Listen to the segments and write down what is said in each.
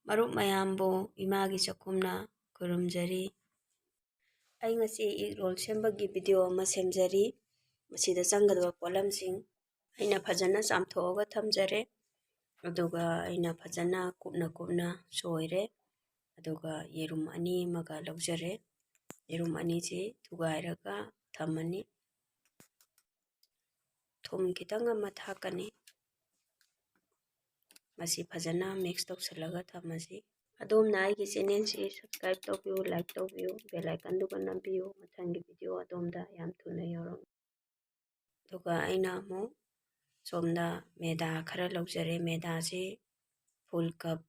ꯃꯔꯨꯞ ꯃꯌꯥꯝꯕꯨ ꯏꯃꯥꯒꯤ ꯆꯥꯛꯈꯨꯝꯅ ꯈꯨꯔꯨꯝꯖꯔꯤ꯫ ꯑꯩ ꯉꯁꯤ ꯏꯒ ꯔꯣꯜ ꯁꯦꯝꯕꯒꯤ ꯚꯤꯗꯤꯑꯣ ꯑꯃ ꯁꯦꯝꯖꯔꯤ꯫ ꯃꯁꯤꯗ ꯆꯪꯒꯗꯕ ꯄꯣꯠꯂꯝꯁꯤꯡ ꯑꯩꯅ ꯐꯖꯅ ꯆꯥꯝꯊꯣꯛꯑꯒ ꯊꯝꯖꯔꯦ꯫ ꯑꯗꯨꯒ ꯑꯩꯅ ꯐꯖꯅ ꯀꯨꯞꯅ ꯁꯣꯏꯔꯦ꯫ ꯑꯗꯨꯒ ꯌꯦꯔꯨꯝ 2 ꯑꯃꯒ ꯂꯧꯖꯔꯦ꯫ ꯌꯦꯔꯨꯝ 2ꯁꯤ ꯊꯨꯒꯥꯏꯔꯒ ꯊꯝꯃꯅꯤ꯫ ꯊꯨꯝ ꯈꯤꯇꯪ ꯑꯃ ꯊꯥꯛꯀꯅꯤ꯫ ꯃꯁꯤ ꯐꯖꯅ ꯃꯤꯛꯁ ꯇꯧꯁꯤꯜꯂꯒ ꯊꯝꯃꯁꯤ꯫ ꯑꯗꯣꯝꯅ ꯑꯩꯒꯤ ꯆꯦꯅꯦꯜꯁꯤ ꯁꯕꯁꯀ꯭ꯔꯥꯏꯕ ꯇꯧꯕꯤꯌꯨ, ꯂꯥꯏꯛ ꯇꯧꯕꯤꯌꯨ, ꯕꯦꯜ ꯑꯥꯏꯀꯟꯗꯨꯒ ꯅꯝꯕꯤꯌꯨ꯫ ꯃꯊꯪꯒꯤ ꯚꯤꯗꯤꯑꯣ ꯑꯗꯣꯝꯗ ꯌꯥꯝ ꯊꯨꯅ ꯌꯧꯔꯛꯅꯤ꯫ ꯑꯗꯨꯒ ꯑꯩꯅ ꯑꯃꯨꯛ ꯁꯣꯝꯗ ꯃꯦꯗꯥ ꯈꯔ ꯂꯧꯖꯔꯦ꯫ ꯃꯦꯗꯥꯁꯤ ꯐꯨꯜ ꯀꯞ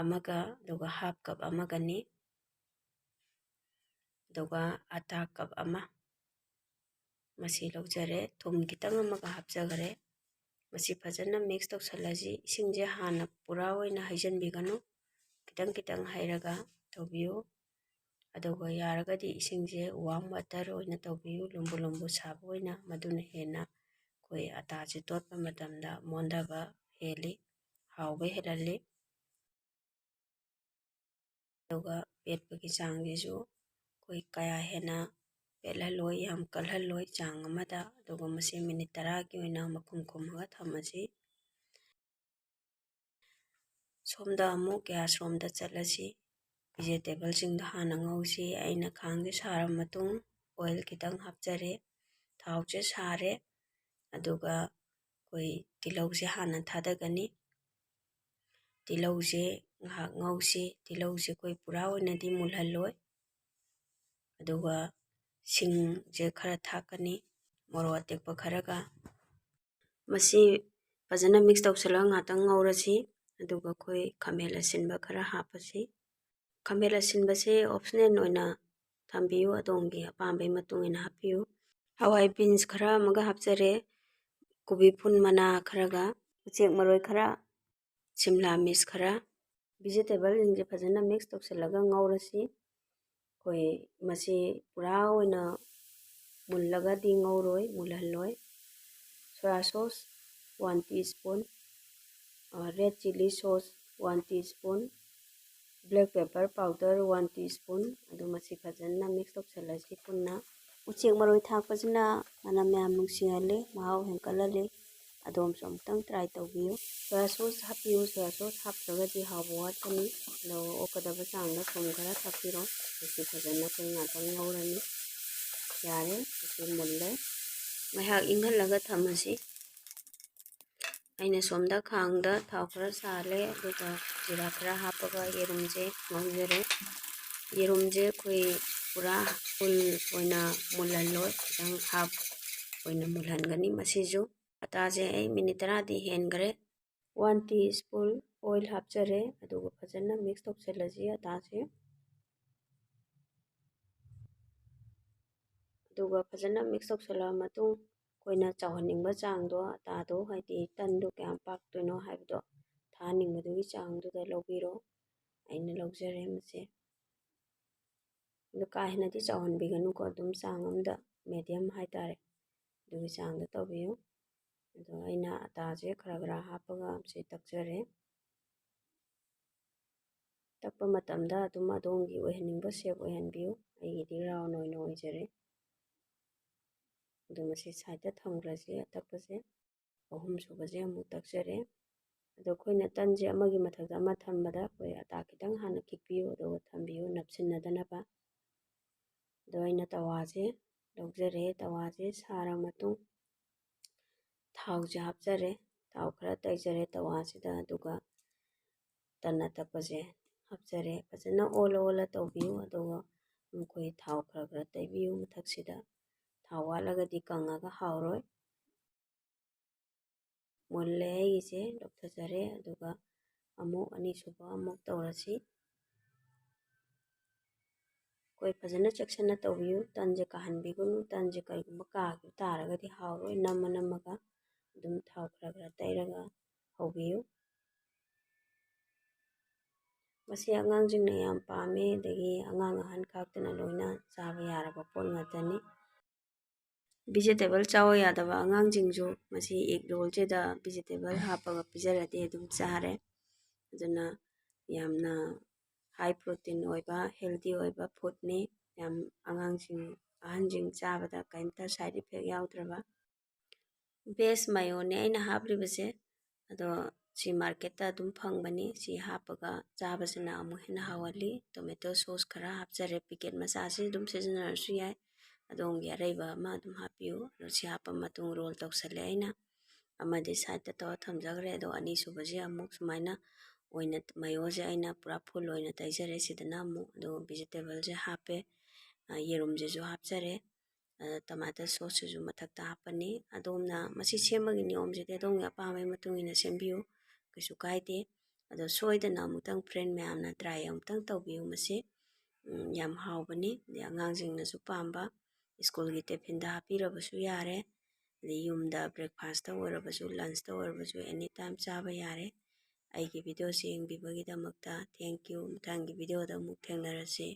ꯑꯃꯒ ꯑꯗꯨꯒ ꯍꯥꯞ ꯀꯞ ꯑꯃꯒꯅꯤ꯫ ꯑꯗꯨꯒ ꯑꯇꯥ ꯀꯞ ꯑꯃ ꯃꯁꯤ ꯂꯧꯖꯔꯦ꯫ ꯊꯨꯝ ꯈꯤꯇꯪ ꯑꯃꯒ ꯍꯥꯞꯆꯈꯔꯦ꯫ ꯃꯁꯤ ꯐꯖꯅ ꯃꯤꯛꯁ ꯇꯧꯁꯜꯂꯁꯤ꯫ ꯏꯁꯤꯡꯁꯦ ꯍꯥꯟꯅ ꯄꯨꯔꯥ ꯑꯣꯏꯅ ꯍꯩꯖꯤꯟꯕꯤꯒꯅꯨ, ꯈꯤꯇꯪ ꯍꯩꯔꯒ ꯇꯧꯕꯤꯌꯨ꯫ ꯑꯗꯨꯒ ꯌꯥꯔꯒꯗꯤ ꯏꯁꯤꯡꯁꯦ ꯋꯥꯔꯝ ꯋꯥꯇꯔ ꯑꯣꯏꯅ ꯇꯧꯕꯤꯌꯨ, ꯂꯨꯝꯕꯨ ꯁꯥꯕ ꯑꯣꯏꯅ꯫ ꯃꯗꯨꯅ ꯍꯦꯟꯅ ꯑꯩꯈꯣꯏ ꯑꯇꯥꯁꯦ ꯇꯣꯠꯄ ꯃꯇꯝꯗ ꯃꯣꯟꯊꯕ ꯍꯦꯜꯂꯤ, ꯍꯥꯎꯕ ꯍꯦꯜꯍꯜꯂꯤ꯫ ꯑꯗꯨꯒ ꯄꯦꯠꯄꯒꯤ ꯆꯥꯡꯁꯤꯁꯨ ꯑꯩꯈꯣꯏ ꯀꯌꯥ ꯍꯦꯟꯅ ꯄꯦꯠꯍꯜꯂꯣꯏ, ꯌꯥꯝ ꯀꯜꯍꯜꯂꯣꯏ, ꯆꯥꯡ ꯑꯃꯗ꯫ ꯑꯗꯨꯒ ꯃꯁꯤ ꯃꯤꯅꯤꯠ 10ꯒꯤ ꯑꯣꯏꯅ ꯃꯈꯨꯝ ꯈꯨꯝꯃꯒ ꯊꯝꯃꯁꯤ꯫ ꯁꯣꯝꯗ ꯑꯃꯨꯛ ꯒ꯭ꯌꯥꯁ ꯔꯣꯝꯗ ꯆꯠꯂꯁꯤ꯫ ꯚꯤꯖꯤꯇꯦꯕꯜꯁꯤꯡꯗꯣ ꯍꯥꯟꯅ ꯉꯧꯁꯤ꯫ ꯑꯩꯅ ꯈꯥꯡꯁꯦ ꯁꯥꯔꯕ ꯃꯇꯨꯡ ꯑꯣꯏꯜ ꯈꯤꯇꯪ ꯍꯥꯞꯆꯔꯦ꯫ ꯊꯥꯎꯁꯦ ꯁꯥꯔꯦ꯫ ꯑꯗꯨꯒ ꯑꯩꯈꯣꯏ ꯇꯤꯜꯍꯧꯁꯦ ꯍꯥꯟꯅ ꯊꯥꯗꯒꯅꯤ꯫ ꯇꯤꯜꯍꯧꯁꯦ ꯉꯥꯏꯍꯥꯛ ꯉꯧꯁꯤ꯫ ꯇꯤꯜꯍꯧꯁꯦ ꯑꯩꯈꯣꯏ ꯄꯨꯔꯥ ꯑꯣꯏꯅꯗꯤ ꯃꯨꯜꯍꯜꯂꯣꯏ꯫ ꯑꯗꯨꯒ ꯁꯤꯡꯁꯦ ꯈꯔ ꯊꯥꯛꯀꯅꯤ, ꯃꯣꯔꯣꯛ ꯑꯇꯦꯛꯄ ꯈꯔꯒ꯫ ꯃꯁꯤ ꯐꯖꯅ ꯃꯤꯛꯁ ꯇꯧꯁꯤꯜꯂꯒ ꯉꯥꯛꯇꯪ ꯉꯧꯔꯁꯤ꯫ ꯑꯗꯨꯒ ꯑꯩꯈꯣই ꯈꯥꯃꯦꯟ ꯑꯁꯤꯟꯕ ꯈꯔ ꯍꯥꯞꯄꯁꯤ꯫ ꯈꯥꯃꯦꯟ ꯑꯁꯤꯟꯕꯁꯦ ꯑꯣꯞꯁꯅꯦꯜ ꯑꯣꯏꯅ ꯊꯝꯕꯤꯌꯨ, ꯑꯗꯣꯝꯒꯤ ꯑꯄꯥꯝꯕꯒꯤ ꯃꯇꯨꯡ ꯏꯟꯅ ꯍꯥꯞꯄꯤꯌꯨ꯫ ꯍꯋꯥꯏ ꯕꯤꯟꯁ ꯈꯔ ꯑꯃꯒ ꯍꯥꯞꯆꯔꯦ꯫ ꯀꯣꯕꯤ ꯐꯨꯜ ꯃꯅꯥ ꯈꯔꯒ, ꯎꯆꯦꯛ ꯃꯔꯣꯏ ꯈꯔ, ꯁꯤꯝꯂꯥ ꯃꯤꯔꯆ ꯈꯔ꯫ ꯚꯤꯖꯤꯇꯦꯕꯜꯁꯤꯡꯁꯦ ꯐꯖꯅ ꯃꯤꯛꯁ ꯇꯧꯁꯤꯜꯂꯒ ꯉꯧꯔꯁꯤ꯫ ꯑꯩꯈꯣꯏ ꯃꯁꯤ ꯄꯨꯔꯥ ꯑꯣꯏꯅ ꯃꯨꯜꯂꯒꯗꯤ ꯉꯧꯔꯣꯏ, ꯃꯨꯜꯍꯜꯂꯣꯏ꯫ Soya sauce 1 teaspoon, red chilli sauce 1 teaspoon, black pepper powder 1 teaspoon. ꯑꯗꯨ ꯃꯁꯤ ꯐꯖꯅ ꯃꯤꯛꯁ ꯇꯧꯁꯤꯜꯂꯁꯤ ꯄꯨꯟꯅ꯫ ꯎꯆꯦꯛ ꯃꯔꯣꯏ ꯊꯥꯛꯄꯁꯤꯅ ꯃꯅꯝ ꯌꯥꯝ ꯅꯨꯡꯁꯤꯍꯜꯂꯤ, ꯃꯍꯥꯎ ꯍꯦꯟꯀꯠꯍꯜꯂꯤ꯫ ꯑꯗꯣꯝꯁꯨ ꯑꯃꯨꯛꯇꯪ ꯇ꯭ꯔꯥꯏ ꯇꯧꯕꯤꯌꯨ꯫ ꯁꯣꯌꯥ ꯁꯣꯁ ꯍꯥꯞꯄꯤꯌꯨ꯫ ꯁꯣꯌꯥ ꯁꯣꯁ ꯍꯥꯞꯇ꯭ꯔꯒꯗꯤ ꯍꯥꯎꯕ ꯋꯥꯠꯀꯅꯤ꯫ ꯑꯗꯨꯒ ꯑꯣꯛꯀꯗꯕ ꯆꯥꯡꯗ ꯊꯨꯝ ꯈꯔ ꯊꯥꯛꯄꯤꯔꯣ꯫ ꯃꯁꯤ ꯐꯖꯅ ꯑꯩꯈꯣꯏ ꯉꯥꯛꯇꯪ ꯉꯧꯔꯅꯤ꯫ ꯌꯥꯔꯦ, ꯃꯁꯤ ꯃꯨꯜꯂꯦ꯫ ꯉꯥꯏꯍꯥꯛ ꯏꯪꯍꯜꯂꯒ ꯊꯝꯃꯁꯤ꯫ ꯑꯩꯅ ꯁꯣꯝꯗ ꯈꯥꯡꯗ ꯊꯥꯎ ꯈꯔ ꯁꯥꯍꯜꯂꯦ꯫ ꯑꯗꯨꯒ ꯖꯤꯔꯥ ꯈꯔ ꯍꯥꯞꯄꯒ ꯌꯦꯔꯨꯝꯁꯦ ꯉꯧꯖꯔꯦ꯫ ꯌꯦꯔꯨꯝꯁꯦ ꯑꯩꯈꯣꯏ ꯄꯨꯔꯥ ꯐꯨꯜ ꯑꯣꯏꯅ ꯃꯨꯜꯍꯜꯂꯣꯏ, ꯈꯤꯇꯪ ꯍꯥꯞ ꯑꯣꯏꯅ ꯃꯨꯜꯍꯟꯒꯅꯤ ꯃꯁꯤꯁꯨ꯫ ꯑꯇꯥꯁꯦ ꯑꯩ ꯃꯤꯅꯤꯠ 10ꯗꯤ ꯍꯦꯟꯈ꯭ꯔꯦ꯫ 1 ꯇꯤꯁꯄꯨꯟ ꯑꯣꯏꯜ ꯍꯥꯞꯆꯔꯦ꯫ ꯑꯗꯨꯒ ꯐꯖꯅ ꯃꯤꯛꯁ ꯇꯧꯁꯤꯜꯂꯁꯤ ꯑꯇꯥꯁꯦ꯫ ꯑꯗꯨꯒ ꯐꯖꯅ ꯃꯤꯛꯁ ꯇꯧꯁꯤꯜꯂꯕ ꯃꯇꯨꯡ ꯑꯩꯈꯣꯏꯅ ꯆꯥꯎꯍꯟꯅꯤꯡꯕ ꯆꯥꯡꯗꯣ, ꯑꯇꯥꯗꯣ ꯍꯥꯏꯗꯤ ꯇꯟꯗꯣ ꯀꯌꯥꯝ ꯄꯥꯛꯇꯣꯏꯅꯣ ꯍꯥꯏꯕꯗꯣ ꯊꯥꯍꯟꯅꯤꯡꯕꯗꯨꯒꯤ ꯆꯥꯡꯗꯨꯗ ꯂꯧꯕꯤꯔꯣ꯫ ꯑꯩꯅ ꯂꯧꯖꯔꯦ ꯃꯁꯤ꯫ ꯑꯗꯨ ꯀꯥ ꯍꯦꯟꯅꯗꯤ ꯆꯥꯎꯍꯟꯕꯤꯒꯅꯨꯀꯣ, ꯑꯗꯨꯝ ꯆꯥꯡ ꯑꯃꯗ ꯃꯦꯗꯤꯌꯝ ꯍꯥꯏꯇꯥꯔꯦ, ꯑꯗꯨꯒꯤ ꯆꯥꯡꯗ ꯇꯧꯕꯤꯌꯨ꯫ ꯑꯗꯣ ꯑꯩꯅ ꯑꯇꯥꯁꯦ ꯈꯔ ꯍꯥꯞꯄꯒ ꯃꯁꯤ ꯇꯛꯆꯔꯦ꯫ ꯇꯛꯄ ꯃꯇꯝꯗ ꯑꯗꯨꯝ ꯑꯗꯣꯝꯒꯤ ꯑꯣꯏꯍꯟꯅꯤꯡꯕ ꯁꯦꯞ ꯑꯣꯏꯍꯟꯕꯤꯌꯨ꯫ ꯑꯩꯒꯤꯗꯤ ꯔꯥꯎꯟ ꯑꯣꯏꯅ ꯑꯣꯏꯖꯔꯦ꯫ ꯑꯗꯨ ꯃꯁꯤ ꯁꯥꯏꯗꯇ ꯊꯝꯈ꯭ꯔꯁꯤ꯫ ꯑꯇꯛꯄꯁꯦ ꯑꯍꯨꯝ ꯁꯨꯕꯁꯦ ꯑꯃꯨꯛ ꯇꯛꯆꯔꯦ꯫ ꯑꯗꯣ ꯑꯩꯈꯣꯏꯅ ꯇꯟꯁꯦ ꯑꯃꯒꯤ ꯃꯊꯛꯇ ꯑꯃ ꯊꯝꯕꯗ ꯑꯩꯈꯣꯏ ꯑꯇꯥ ꯈꯤꯇꯪ ꯍꯥꯟꯅ ꯈꯤꯛꯄꯤꯌꯨ, ꯑꯗꯨꯒ ꯊꯝꯕꯤꯌꯨ ꯅꯞꯁꯤꯟꯅꯗꯅꯕ꯫ ꯑꯗꯣ ꯑꯩꯅ ꯇꯋꯥꯁꯦ ꯂꯧꯖꯔꯦ꯫ ꯇꯋꯥꯁꯦ ꯁꯥꯔ ꯃꯇꯨꯡ ꯊꯥꯎꯁꯦ ꯍꯥꯞꯆꯔꯦ꯫ ꯊꯥꯎ ꯈꯔ ꯇꯩꯖꯔꯦ ꯇꯋꯥꯁꯤꯗ꯫ ꯑꯗꯨꯒ ꯇꯟ ꯑꯇꯛꯄꯁꯦ ꯍꯥꯞꯆꯔꯦ꯫ ꯐꯖꯅ ꯑꯣꯜꯂ ꯇꯧꯕꯤꯌꯨ꯫ ꯑꯗꯨꯒ ꯑꯩꯈꯣꯏ ꯊꯥꯎ ꯈꯔ ꯇꯩꯕꯤꯌꯨ ꯃꯊꯛꯁꯤꯗ꯫ ꯊꯥꯎ ꯋꯥꯠꯂꯒꯗꯤ ꯀꯪꯉꯒ ꯍꯥꯎꯔꯣꯏ꯫ ꯃꯨꯜꯂꯦ ꯑꯩꯒꯤꯁꯦ, ꯂꯧꯊꯖꯔꯦ꯫ ꯑꯗꯨꯒ ꯑꯃꯨꯛ ꯑꯅꯤꯁꯨꯕ ꯑꯃꯨꯛ ꯇꯧꯔꯁꯤ꯫ ꯑꯩꯈꯣꯏ ꯐꯖꯅ ꯆꯦꯛꯁꯤꯟꯅ ꯇꯧꯕꯤꯌꯨ, ꯇꯟꯁꯦ ꯀꯥꯍꯟꯕꯤꯒꯅꯨ꯫ ꯇꯟꯁꯦ ꯀꯔꯤꯒꯨꯝꯕ ꯀꯥꯈꯤꯕ ꯇꯥꯔꯒꯗꯤ ꯍꯥꯎꯔꯣꯏ꯫ ꯅꯝꯃꯒ ꯑꯗꯨꯝ ꯊꯥꯎ ꯈꯔ ꯇꯩꯔꯒ ꯍꯧꯕꯤꯌꯨ꯫ ꯃꯁꯤ ꯑꯉꯥꯡꯁꯤꯡꯅ ꯌꯥꯝ ꯄꯥꯝꯃꯤ, ꯑꯗꯒꯤ ꯑꯉꯥꯡ ꯑꯍꯟ ꯈꯥꯛꯇꯅ ꯂꯣꯏꯅ ꯆꯥꯕ ꯌꯥꯔꯕ ꯄꯣꯠ ꯉꯥꯛꯇꯅꯤ꯫ ꯚꯤꯖꯤꯇꯦꯕꯜ ꯆꯥꯎ ꯌꯥꯗꯕ ꯑꯉꯥꯡꯁꯤꯡꯁꯨ ꯃꯁꯤ ꯑꯦꯒ ꯔꯣꯜꯁꯤꯗ ꯚꯤꯖꯤꯇꯦꯕꯜ ꯍꯥꯞꯄꯒ ꯄꯤꯖꯔꯗꯤ ꯑꯗꯨꯝ ꯆꯥꯔꯦ꯫ ꯑꯗꯨꯅ ꯌꯥꯝꯅ ꯍꯥꯏ ꯄ꯭ꯔꯣꯇꯤꯟ ꯑꯣꯏꯕ ꯍꯦꯜꯗꯤ ꯑꯣꯏꯕ ꯐꯨꯗꯅꯤ, ꯌꯥꯝ ꯑꯉꯥꯡꯁꯤꯡ ꯑꯍꯟꯁꯤꯡ ꯆꯥꯕꯗ ꯀꯔꯤꯝꯇ ꯁꯥꯏꯠ ꯏꯐꯦꯛ ꯌꯥꯎꯗ꯭ꯔꯕ ꯕꯦꯁ ꯃꯥꯌꯣꯅꯦ ꯑꯩꯅ ꯍꯥꯞꯂꯤꯕꯁꯦ꯫ ꯑꯗꯣ ꯁꯤ ꯃꯥꯔꯀꯦꯠꯇ ꯑꯗꯨꯝ ꯐꯪꯕꯅꯤ, ꯁꯤ ꯍꯥꯞꯄꯒ ꯆꯥꯕꯁꯤꯅ ꯑꯃꯨꯛ ꯍꯦꯟꯅ ꯍꯥꯎꯍꯜꯂꯤ꯫ ꯇꯣꯃꯦꯇꯣ ꯁꯣꯁ ꯈꯔ ꯍꯥꯞꯆꯔꯦ, ꯄꯤꯀꯦꯠ ꯃꯆꯥꯁꯤ ꯑꯗꯨꯝ ꯁꯤꯖꯤꯟꯅꯔꯁꯨ ꯌꯥꯏ, ꯑꯗꯣꯝꯒꯤ ꯑꯔꯩꯕ ꯑꯃ ꯑꯗꯨꯝ ꯍꯥꯞꯄꯤꯌꯨ꯫ ꯑꯗꯣ ꯁꯤ ꯍꯥꯞꯄ ꯃꯇꯨꯡ ꯔꯣꯜ ꯇꯧꯁꯜꯂꯦ ꯑꯩꯅ, ꯑꯃꯗꯤ ꯁꯥꯏꯠꯇ ꯇꯧꯔ ꯊꯝꯖꯈ꯭ꯔꯦ꯫ ꯑꯗꯣ ꯑꯅꯤꯁꯨꯕꯁꯦ ꯑꯃꯨꯛ ꯁꯨꯃꯥꯏꯅ ꯑꯣꯏꯅ ꯃꯥꯌꯣꯁꯦ ꯑꯩꯅ ꯄꯨꯔꯥ ꯐꯨꯜ ꯑꯣꯏꯅ ꯇꯩꯖꯔꯦ ꯁꯤꯗꯅ ꯑꯃꯨꯛ, ꯑꯗꯨꯒ ꯚꯤꯖꯤꯇꯦꯕꯜꯁꯦ ꯍꯥꯞꯄꯦ, ꯌꯦꯔꯨꯝꯁꯤꯁꯨ ꯍꯥꯞꯆꯔꯦ, ꯇꯣꯃꯥꯇꯣ ꯁꯣꯁꯁꯤꯁꯨ ꯃꯊꯛꯇ ꯍꯥꯞꯄꯅꯤ꯫ ꯑꯗꯣꯝꯅ ꯃꯁꯤ ꯁꯦꯝꯕꯒꯤ ꯅꯤꯌꯣꯝꯁꯤꯗꯤ ꯑꯗꯣꯝꯒꯤ ꯑꯄꯥꯝꯕꯒꯤ ꯃꯇꯨꯡ ꯏꯟꯅ ꯁꯦꯝꯕꯤꯌꯨ, ꯀꯩꯁꯨ ꯀꯥꯏꯗꯦ꯫ ꯑꯗꯣ ꯁꯣꯏꯗꯅ ꯑꯃꯨꯛꯇꯪ ꯐ꯭ꯔꯦꯟ ꯃꯌꯥꯝꯅ ꯇ꯭ꯔꯥꯏ ꯑꯃꯨꯛꯇꯪ ꯇꯧꯕꯤꯌꯨ ꯃꯁꯤ, ꯌꯥꯝ ꯍꯥꯎꯕꯅꯤ꯫ ꯑꯗꯩ ꯑꯉꯥꯡꯁꯤꯡꯅꯁꯨ ꯄꯥꯝꯕ, ꯁ꯭ꯀꯨꯜꯒꯤ ꯇꯤꯐꯤꯟꯗ ꯍꯥꯞꯄꯤꯔꯕꯁꯨ ꯌꯥꯔꯦ, ꯑꯗꯩ ꯌꯨꯝꯗ ꯕ꯭ꯔꯦꯛꯐꯥꯁꯇ ꯑꯣꯏꯔꯕꯁꯨ ꯂꯟꯁꯇ ꯑꯣꯏꯔꯕꯁꯨ ꯑꯦꯅꯤ ꯇꯥꯏꯝ ꯆꯥꯕ ꯌꯥꯔꯦ꯫ ꯑꯩꯒꯤ ꯚꯤꯗꯤꯑꯣꯁꯤ ꯌꯦꯡꯕꯤꯕꯒꯤꯗꯃꯛꯇ ꯊꯦꯡꯛ ꯌꯨ꯫ ꯃꯊꯪꯒꯤ ꯚꯤꯗꯤꯑꯣꯗ ꯑꯃꯨꯛ ꯊꯦꯡꯅꯔꯁꯤ꯫